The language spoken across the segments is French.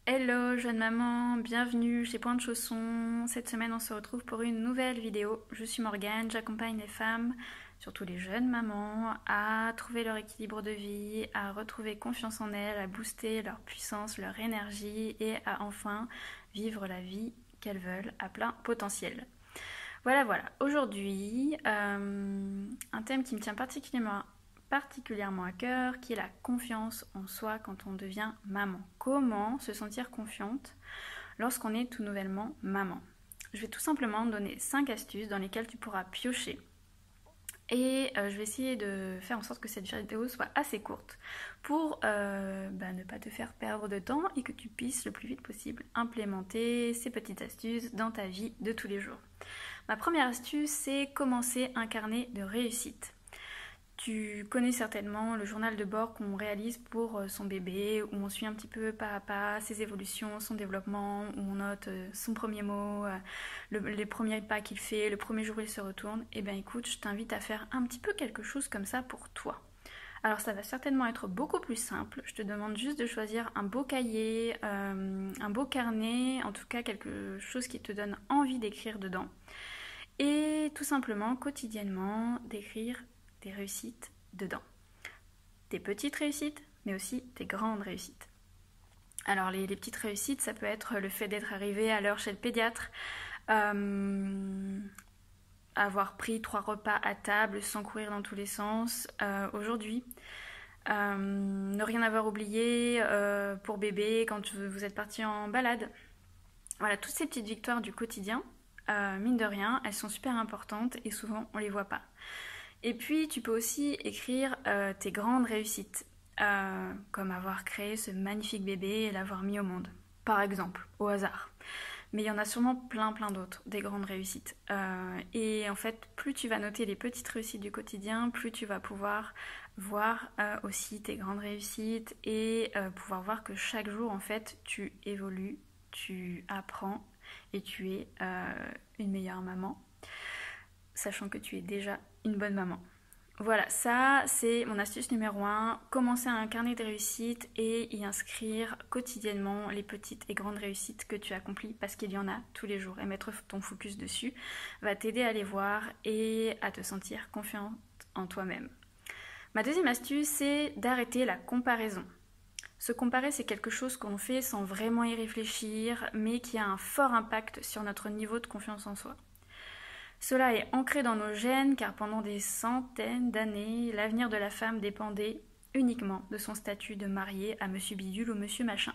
Hello jeune maman, bienvenue chez Point de Chausson. Cette semaine on se retrouve pour une nouvelle vidéo. Je suis Morgane, j'accompagne les femmes, surtout les jeunes mamans, à trouver leur équilibre de vie, à retrouver confiance en elles, à booster leur puissance, leur énergie et à enfin vivre la vie qu'elles veulent à plein potentiel. Voilà. Aujourd'hui, un thème qui me tient particulièrement à cœur, qui est la confiance en soi quand on devient maman. Comment se sentir confiante lorsqu'on est tout nouvellement maman? Je vais tout simplement donner 5 astuces dans lesquelles tu pourras piocher. Et je vais essayer de faire en sorte que cette vidéo soit assez courte pour ne pas te faire perdre de temps et que tu puisses le plus vite possible implémenter ces petites astuces dans ta vie de tous les jours. Ma première astuce, c'est commencer un carnet de réussite. Tu connais certainement le journal de bord qu'on réalise pour son bébé, où on suit un petit peu pas à pas ses évolutions, son développement, où on note son premier mot, les premiers pas qu'il fait, le premier jour où il se retourne. Eh bien écoute, je t'invite à faire un petit peu quelque chose comme ça pour toi. Alors ça va certainement être beaucoup plus simple. Je te demande juste de choisir un beau cahier, un beau carnet, en tout cas quelque chose qui te donne envie d'écrire dedans. Et tout simplement, quotidiennement, d'écrire tes réussites dedans. Tes petites réussites, mais aussi tes grandes réussites. Alors les petites réussites, ça peut être le fait d'être arrivé à l'heure chez le pédiatre, avoir pris 3 repas à table sans courir dans tous les sens aujourd'hui, ne rien avoir oublié pour bébé quand vous êtes parti en balade. Voilà, toutes ces petites victoires du quotidien, mine de rien, elles sont super importantes et souvent on les voit pas. Et puis tu peux aussi écrire tes grandes réussites, comme avoir créé ce magnifique bébé et l'avoir mis au monde, par exemple, au hasard. Mais il y en a sûrement plein d'autres, des grandes réussites. Et en fait, plus tu vas noter les petites réussites du quotidien, plus tu vas pouvoir voir aussi tes grandes réussites et pouvoir voir que chaque jour, en fait, tu évolues, tu apprends et tu es une meilleure maman, sachant que tu es déjà une bonne maman. Voilà, ça c'est mon astuce numéro 1, commencer un carnet de réussite et y inscrire quotidiennement les petites et grandes réussites que tu accomplis parce qu'il y en a tous les jours et mettre ton focus dessus va t'aider à les voir et à te sentir confiante en toi-même. Ma deuxième astuce, c'est d'arrêter la comparaison. Se comparer, c'est quelque chose qu'on fait sans vraiment y réfléchir, mais qui a un fort impact sur notre niveau de confiance en soi. Cela est ancré dans nos gènes car pendant des centaines d'années, l'avenir de la femme dépendait uniquement de son statut de mariée à Monsieur Bidule ou Monsieur Machin.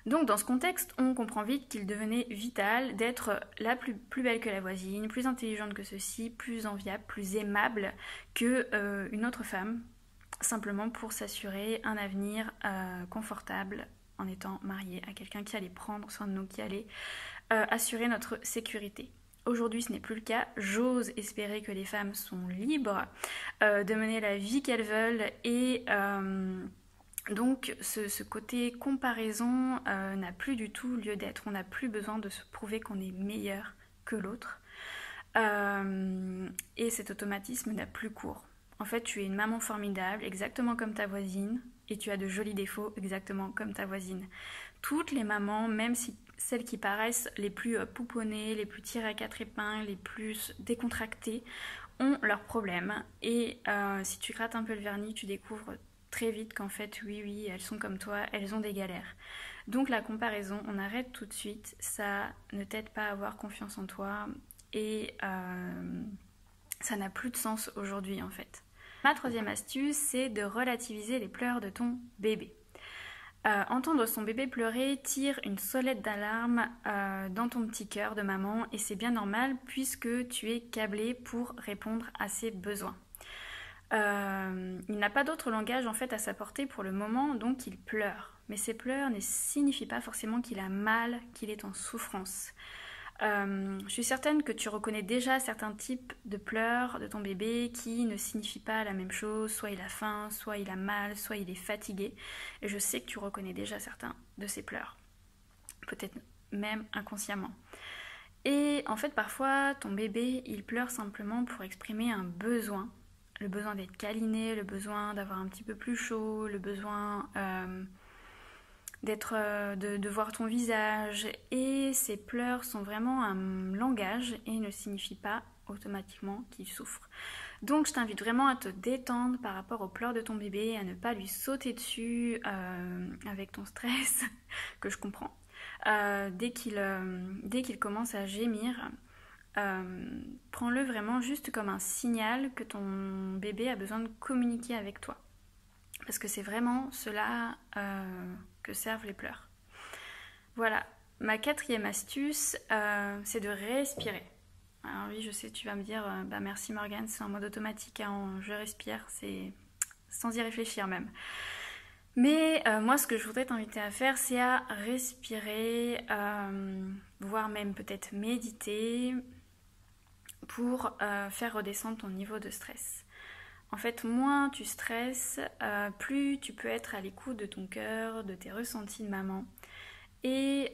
Donc dans ce contexte, on comprend vite qu'il devenait vital d'être la plus belle que la voisine, plus intelligente que ceci, plus enviable, plus aimable qu'une autre femme, simplement pour s'assurer un avenir confortable en étant mariée à quelqu'un qui allait prendre soin de nous, qui allait assurer notre sécurité. Aujourd'hui, ce n'est plus le cas. J'ose espérer que les femmes sont libres de mener la vie qu'elles veulent et donc ce côté comparaison n'a plus du tout lieu d'être. On n'a plus besoin de se prouver qu'on est meilleur que l'autre et cet automatisme n'a plus cours. En fait, tu es une maman formidable, exactement comme ta voisine, et tu as de jolis défauts, exactement comme ta voisine. Toutes les mamans, même si celles qui paraissent les plus pouponnées, les plus tirées à 4 épingles, les plus décontractées, ont leurs problèmes. Et si tu grattes un peu le vernis, tu découvres très vite qu'en fait, oui, elles sont comme toi, elles ont des galères. Donc la comparaison, on arrête tout de suite, ça ne t'aide pas à avoir confiance en toi et ça n'a plus de sens aujourd'hui en fait. Ma troisième astuce, c'est de relativiser les pleurs de ton bébé. Entendre son bébé pleurer tire une sonnette d'alarme dans ton petit cœur de maman et c'est bien normal puisque tu es câblée pour répondre à ses besoins. Il n'a pas d'autre langage en fait à sa portée pour le moment, donc il pleure. Mais ces pleurs ne signifient pas forcément qu'il a mal, qu'il est en souffrance. Je suis certaine que tu reconnais déjà certains types de pleurs de ton bébé qui ne signifient pas la même chose. Soit il a faim, soit il a mal, soit il est fatigué. Et je sais que tu reconnais déjà certains de ces pleurs. Peut-être même inconsciemment. Et en fait, parfois, ton bébé, il pleure simplement pour exprimer un besoin. Le besoin d'être câliné, le besoin d'avoir un petit peu plus chaud, le besoin de voir ton visage. Et ces pleurs sont vraiment un langage et ne signifient pas automatiquement qu'il souffre. Donc je t'invite vraiment à te détendre par rapport aux pleurs de ton bébé, à ne pas lui sauter dessus avec ton stress, que je comprends. Dès qu'il commence à gémir, prends-le vraiment juste comme un signal que ton bébé a besoin de communiquer avec toi. Parce que c'est vraiment cela que servent les pleurs. Voilà, ma 4e astuce, c'est de respirer. Alors oui, je sais, tu vas me dire, bah merci Morgane, c'est en mode automatique, hein, je respire, c'est sans y réfléchir même. Mais moi, ce que je voudrais t'inviter à faire, c'est à respirer, voire même peut-être méditer pour faire redescendre ton niveau de stress. En fait, moins tu stresses, plus tu peux être à l'écoute de ton cœur, de tes ressentis de maman. Et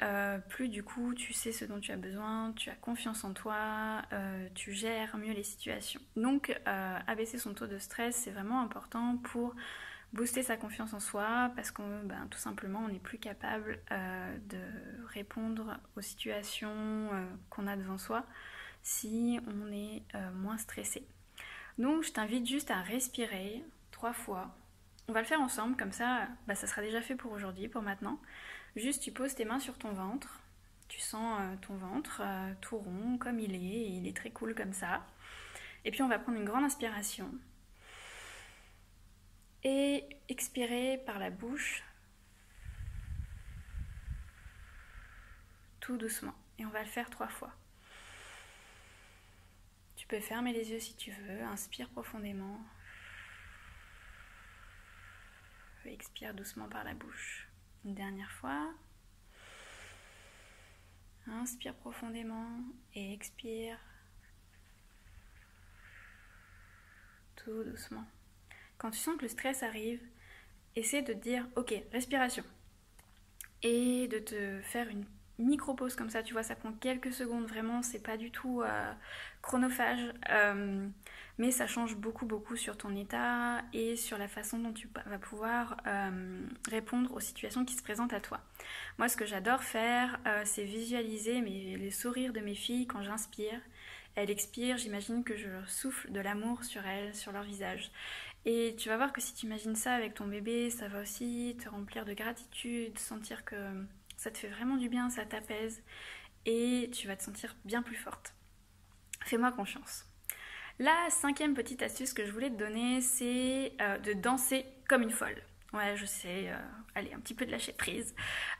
plus du coup tu sais ce dont tu as besoin, tu as confiance en toi, tu gères mieux les situations. Donc abaisser son taux de stress, c'est vraiment important pour booster sa confiance en soi parce qu'on tout simplement on n'est plus capable de répondre aux situations qu'on a devant soi si on est moins stressé. Donc je t'invite juste à respirer 3 fois. On va le faire ensemble, comme ça, ça sera déjà fait pour aujourd'hui, pour maintenant. Juste tu poses tes mains sur ton ventre, tu sens ton ventre tout rond comme et il est très cool comme ça. Et puis on va prendre une grande inspiration. Et expirer par la bouche, tout doucement. Et on va le faire 3 fois. Tu peux fermer les yeux si tu veux, inspire profondément. Expire doucement par la bouche. Une dernière fois. Inspire profondément et expire tout doucement. Quand tu sens que le stress arrive, essaie de te dire ok, respiration. Et de te faire une micro-pause comme ça, tu vois, ça prend quelques secondes, vraiment, c'est pas du tout chronophage, mais ça change beaucoup sur ton état et sur la façon dont tu vas pouvoir répondre aux situations qui se présentent à toi. Moi, ce que j'adore faire, c'est visualiser les sourires de mes filles quand j'inspire. Elles expirent, j'imagine que je leur souffle de l'amour sur elles, sur leur visage. Et tu vas voir que si tu imagines ça avec ton bébé, ça va aussi te remplir de gratitude, sentir que ça te fait vraiment du bien, ça t'apaise et tu vas te sentir bien plus forte. Fais-moi confiance. La 5e petite astuce que je voulais te donner, c'est de danser comme une folle. Ouais, je sais, allez, un petit peu de lâcher prise.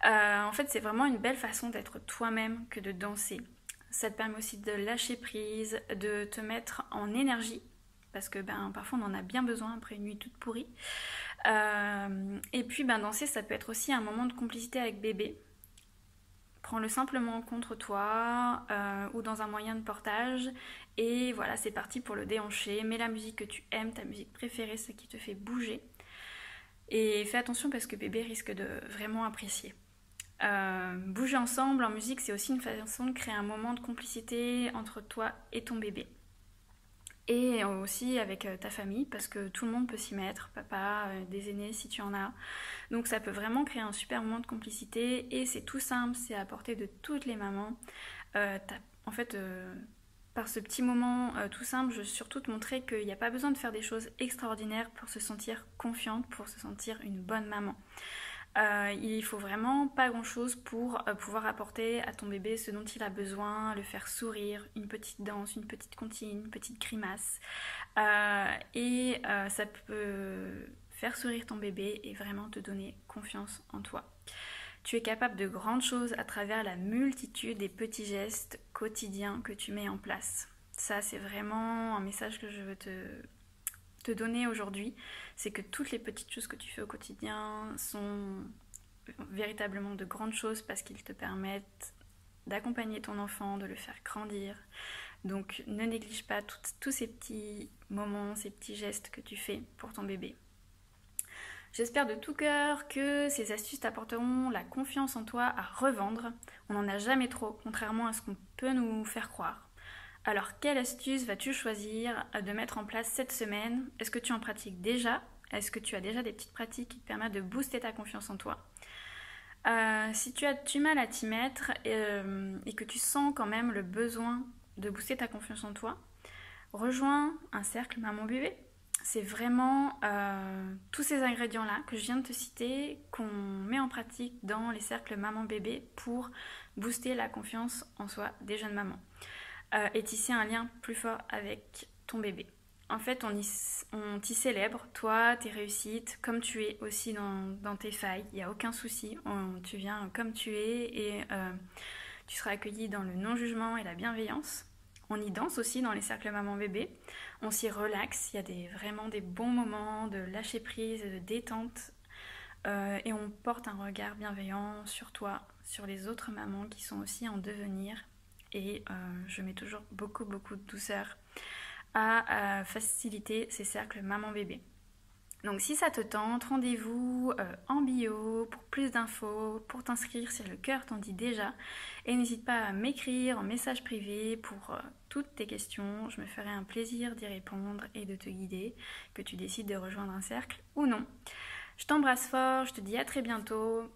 En fait, c'est vraiment une belle façon d'être toi-même que de danser. Ça te permet aussi de lâcher prise, de te mettre en énergie, parce que parfois on en a bien besoin après une nuit toute pourrie. Et puis danser, ça peut être aussi un moment de complicité avec bébé. Prends-le simplement contre toi ou dans un moyen de portage et voilà, c'est parti pour le déhancher. Mets la musique que tu aimes, ta musique préférée, celle qui te fait bouger. Et fais attention parce que bébé risque de vraiment apprécier. Bouger ensemble en musique, c'est aussi une façon de créer un moment de complicité entre toi et ton bébé. Et aussi avec ta famille, parce que tout le monde peut s'y mettre, papa, des aînés si tu en as. Donc ça peut vraiment créer un super moment de complicité et c'est tout simple, c'est à portée de toutes les mamans. En fait, par ce petit moment tout simple, je veux surtout te montrer qu'il n'y a pas besoin de faire des choses extraordinaires pour se sentir confiante, pour se sentir une bonne maman. Il faut vraiment pas grand chose pour pouvoir apporter à ton bébé ce dont il a besoin, le faire sourire, une petite danse, une petite comptine, une petite grimace. Ça peut faire sourire ton bébé et vraiment te donner confiance en toi. Tu es capable de grandes choses à travers la multitude des petits gestes quotidiens que tu mets en place. Ça, c'est vraiment un message que je veux te donner aujourd'hui, c'est que toutes les petites choses que tu fais au quotidien sont véritablement de grandes choses parce qu'ils te permettent d'accompagner ton enfant, de le faire grandir. Donc ne néglige pas tous ces petits moments, ces petits gestes que tu fais pour ton bébé. J'espère de tout cœur que ces astuces t'apporteront la confiance en toi à revendre. On n'en a jamais trop, contrairement à ce qu'on peut nous faire croire. Alors, quelle astuce vas-tu choisir de mettre en place cette semaine? Est-ce que tu en pratiques déjà? Est-ce que tu as déjà des petites pratiques qui te permettent de booster ta confiance en toi? Si tu as du mal à t'y mettre et que tu sens quand même le besoin de booster ta confiance en toi, rejoins un cercle maman-bébé. C'est vraiment tous ces ingrédients-là que je viens de te citer qu'on met en pratique dans les cercles maman-bébé pour booster la confiance en soi des jeunes mamans et tisser un lien plus fort avec ton bébé. En fait, on t'y célèbre, toi, tes réussites, comme tu es aussi dans tes failles. Il n'y a aucun souci. Tu viens comme tu es et tu seras accueilli dans le non-jugement et la bienveillance. On y danse aussi dans les cercles maman-bébé. On s'y relaxe. Il y a vraiment des bons moments de lâcher prise, de détente. Et on porte un regard bienveillant sur toi, sur les autres mamans qui sont aussi en devenir. Et je mets toujours beaucoup, beaucoup de douceur à faciliter ces cercles maman-bébé. Donc si ça te tente, rendez-vous en bio pour plus d'infos, pour t'inscrire si le cœur t'en dit déjà. Et n'hésite pas à m'écrire en message privé pour toutes tes questions. Je me ferai un plaisir d'y répondre et de te guider, que tu décides de rejoindre un cercle ou non. Je t'embrasse fort, je te dis à très bientôt.